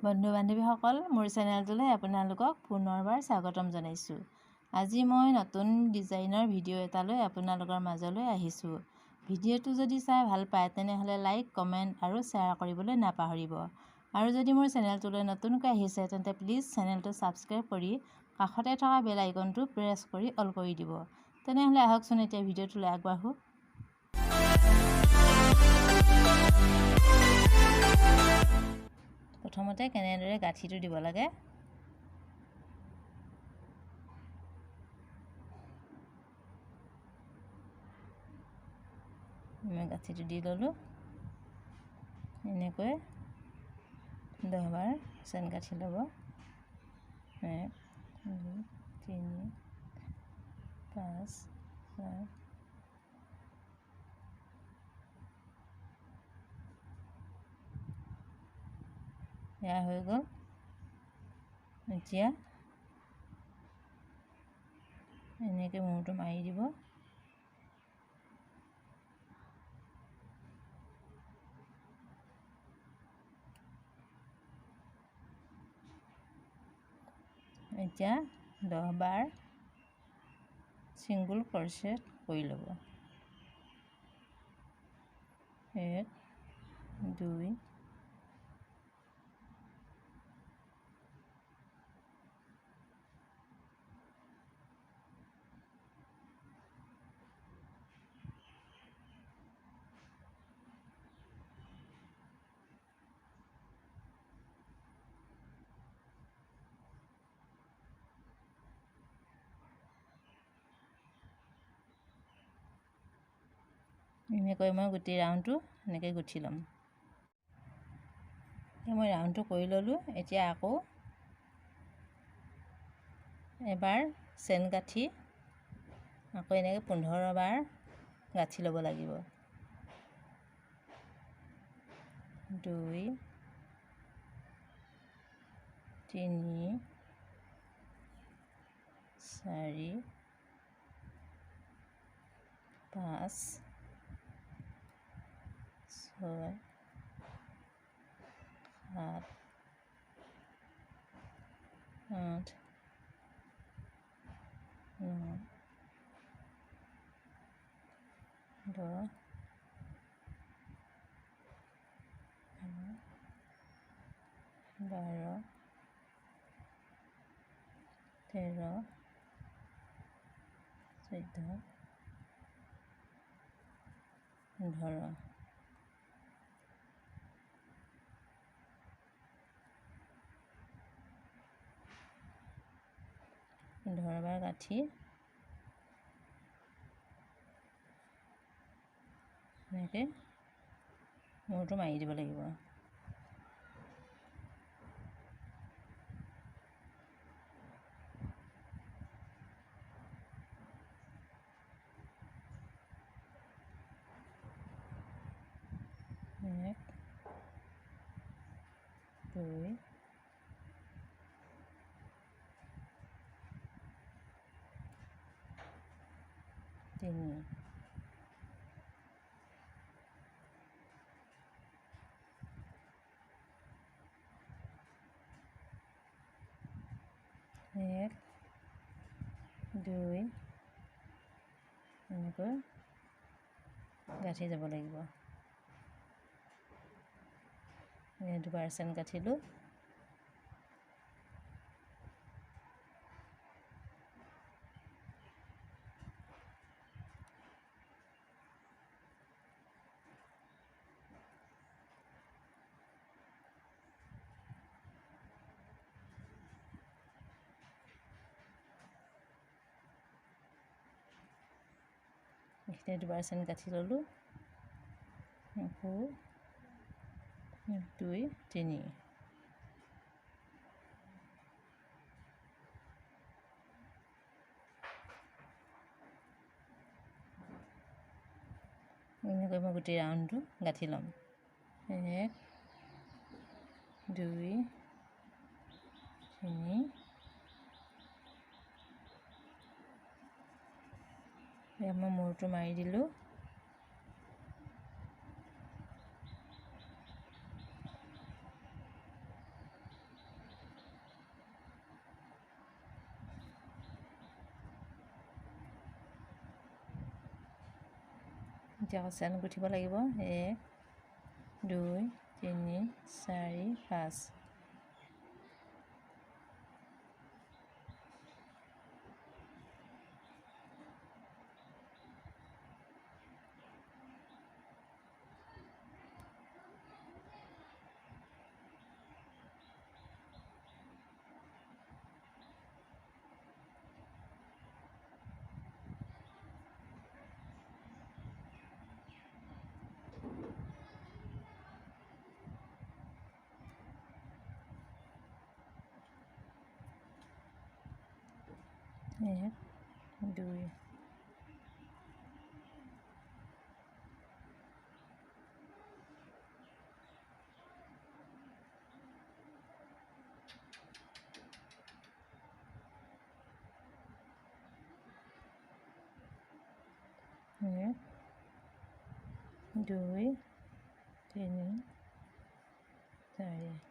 বন্ধু বান্ধৱীসকল, মোৰ চেনেলটোলৈ আপোনালোকক পুনৰবাৰ স্বাগতম জনাইছোঁ। আজি মই নতুন ডিজাইনৰ ভিডিঅ' এটা লৈ আপোনালোকৰ মাজলৈ আহিছোঁ। ভিডিঅ'টো যদি চাই ভাল পায় তেনেহ'লে লাইক, কমেণ্ট আৰু শ্বেয়াৰ কৰিবলৈ নাপাহৰিব। আৰু যদি মোৰ চেনেলটোলৈ নতুনকৈ আহিছে তেন্তে প্লিজ চেনেলটো ছাবস্ক্ৰাইব কৰি কাষতে থকা বেল আইকনটো প্ৰেছ কৰি অল কৰি দিব। তেনেহ'লে আহকচোন এতিয়া ভিডিঅ'টোলৈ আগবাঢ়োঁ। প্ৰথমতে কেনেদৰে গাঁঠিটো দিব লাগে। মই গাঁঠিটো দি ল'লোঁ। এনেকৈ 10 বাৰ চেন গাঁঠি ল'ব। 1 2 3 5 6 এয়া হৈ গ'ল। এতিয়া এনেকৈ মূৰটো মাৰি দিব। এতিয়া 10 বাৰ ছিংগুল ক্ৰচেট কৰি ল'ব। 1 2 এনেকৈ মই গোটেই ৰাউণ্ডটো এনেকৈ গুঠি ল'ম। মই ৰাউণ্ডটো কৰি ল'লোঁ। এতিয়া আকৌ এবাৰ চেন গাঁঠি আকৌ এনেকৈ 15 বাৰ গাঁঠি ল'ব লাগিব। 2 3 4 5 6 7 8 9 10 12 13 14 15 15 বাৰ গাঁঠি এনেকৈ মূৰটো মাৰি দিব লাগিব। এক 2 3 1 2 এনেকৈ গাঁঠি যাব লাগিব। 2 বাৰ চেন গাঁঠিলোঁ। এইখিনিতে 2 বাৰ চেন গাঁঠি ল'লোঁ। আকৌ 2 3 এনেকৈ মই গোটেই ৰাউণ্ডটো গাঁঠি ল'ম। 1 2 3 মই মূৰটো মাৰি দিলোঁ। এতিয়া চেন গুঠিব লাগিব 1 2 3 4 5 1 2 1 2 3 4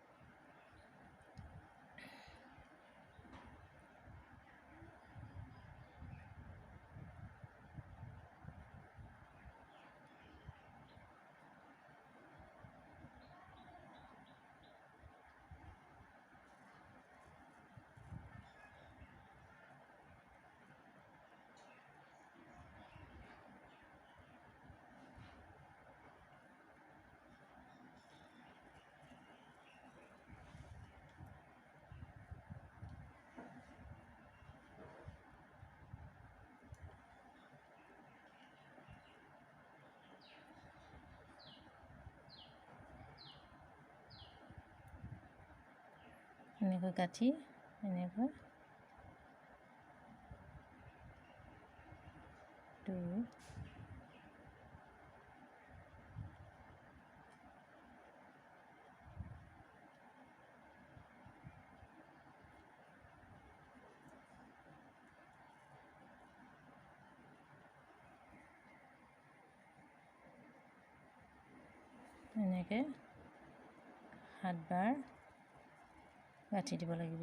এনেকৈ গাঁঠি এনেকৈ 2 এনেকৈ 7 বাৰ গাঁঠি দিব লাগিব।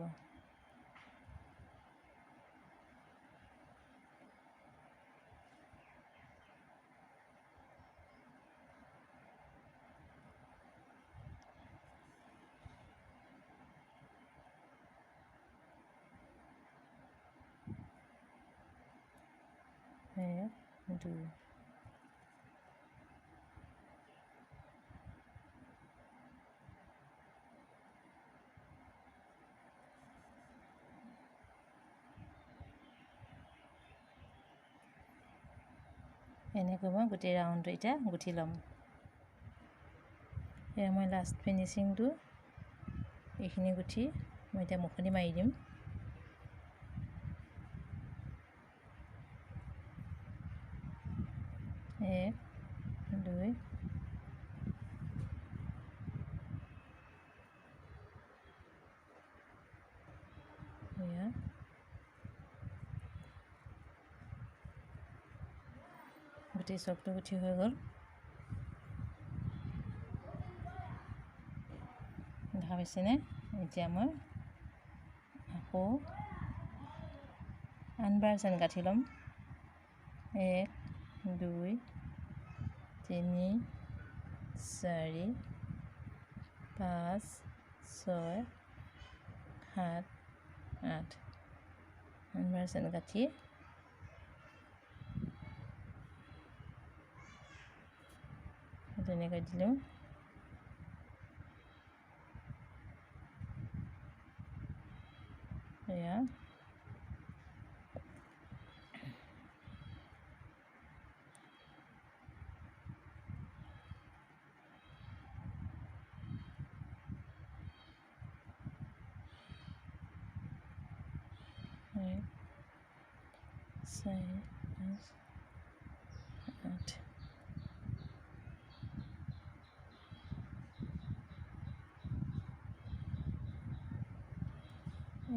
এক 2 এনেকৈ মই গোটেই ৰাউণ্ডটো এতিয়া গুঠি ল'ম। এয়া মই লাষ্ট ফিনিচিংটো এইখিনি গুঠি মই এতিয়া মুখনি মাৰি দিম। এক 2 এয়া গোটেই চবটো গুঠি হৈ গ'ল। দেখা পাইছেনে? এতিয়া মই আকৌ আনবাৰ চেন গাঁঠি ল'ম। 1 2 3 4 5 6 7 8 আনবাৰ চেন গাঁঠি তেনেকৈ দিলোঁ। এয়া এক 4 5 8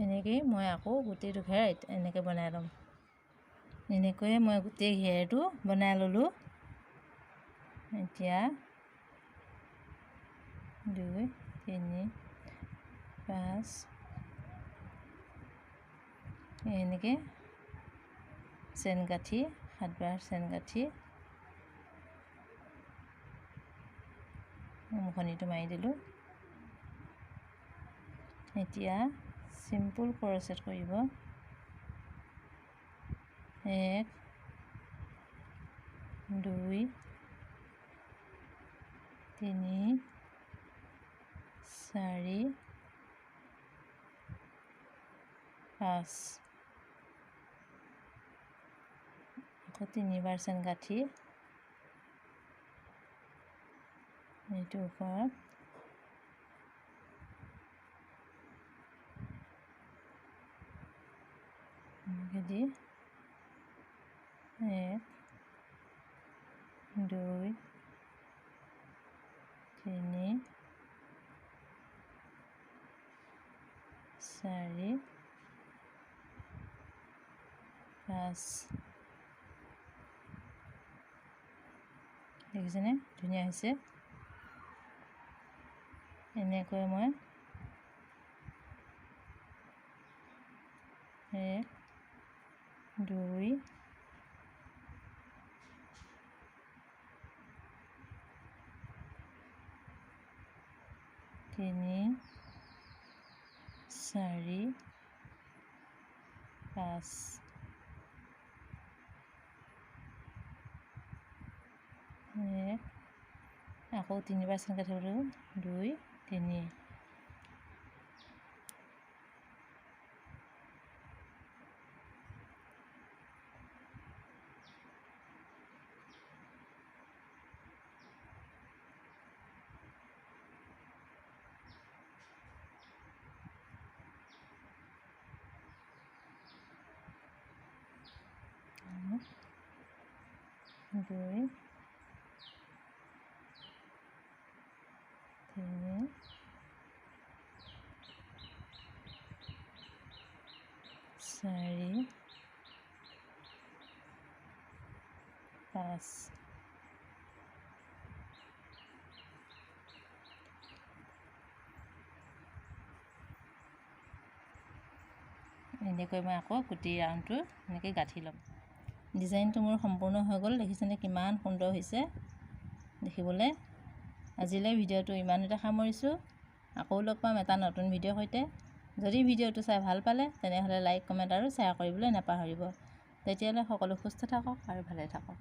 এনেকৈয়ে মই আকৌ গোটেইটো ঘেৰ এনেকৈ বনাই ল'ম। এনেকৈয়ে মই গোটেই ঘেৰটো বনাই ল'লোঁ। এতিয়া 2 3 5 এনেকৈ চেন গাঁঠি 7 বাৰ চেন গাঁঠি মুখনিটো মাৰি দিলোঁ। এতিয়া চিম্পুল ক্ৰচেট কৰিব। 1 2 3 4 5 আকৌ 3বাৰ চেন গাঁঠি এইটো ওপৰত দি 1 2 3 4 5 দেখিছেনে ধুনীয়া হৈছে। এনেকৈ মই 1 2 3 4 5 আকৌ 3বাৰ চেন কাটিব লাগিব। 2 3 2 3 4 5 এনেকৈ মই আকৌ গোটেই ৰাউণ্ডটো এনেকৈ গাঁঠি ল'ম। ডিজাইনটো মোৰ সম্পূৰ্ণ হৈ গ'ল। দেখিছেনে কিমান সুন্দৰ হৈছে দেখিবলৈ। আজিলৈ ভিডিঅ'টো ইমানতে সামৰিছোঁ। আকৌ লগ পাম এটা নতুন ভিডিঅ'ৰ সৈতে। যদি ভিডিঅ'টো চাই ভাল পালে তেনেহ'লে লাইক কমেণ্ট আৰু শ্বেয়াৰ কৰিবলৈ নাপাহৰিব। তেতিয়ালৈ সকলো সুস্থ থাকক আৰু ভালে থাকক।